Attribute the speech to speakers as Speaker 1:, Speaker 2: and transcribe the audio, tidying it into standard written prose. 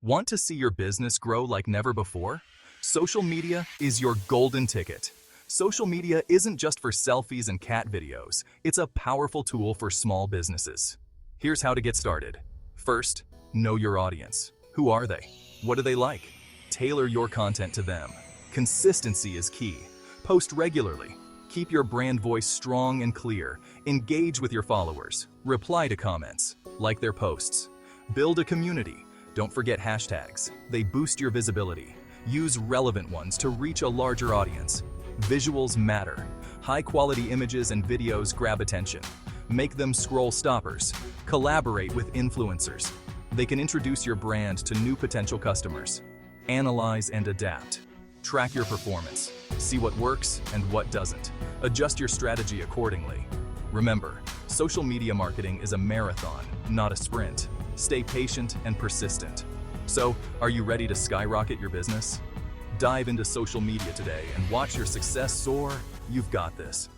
Speaker 1: Want to see your business grow like never before? Social media is your golden ticket. Social media isn't just for selfies and cat videos. It's a powerful tool for small businesses. Here's how to get started. First, know your audience. Who are they? What do they like? Tailor your content to them. Consistency is key. Post regularly. Keep your brand voice strong and clear. Engage with your followers. Reply to comments. Like their posts. Build a community. Don't forget hashtags. They boost your visibility. Use relevant ones to reach a larger audience. Visuals matter. High-quality images and videos grab attention. Make them scroll stoppers. Collaborate with influencers. They can introduce your brand to new potential customers. Analyze and adapt. Track your performance. See what works and what doesn't. Adjust your strategy accordingly. Remember, social media marketing is a marathon, not a sprint. Stay patient and persistent. So, are you ready to skyrocket your business? Dive into social media today and watch your success soar. You've got this.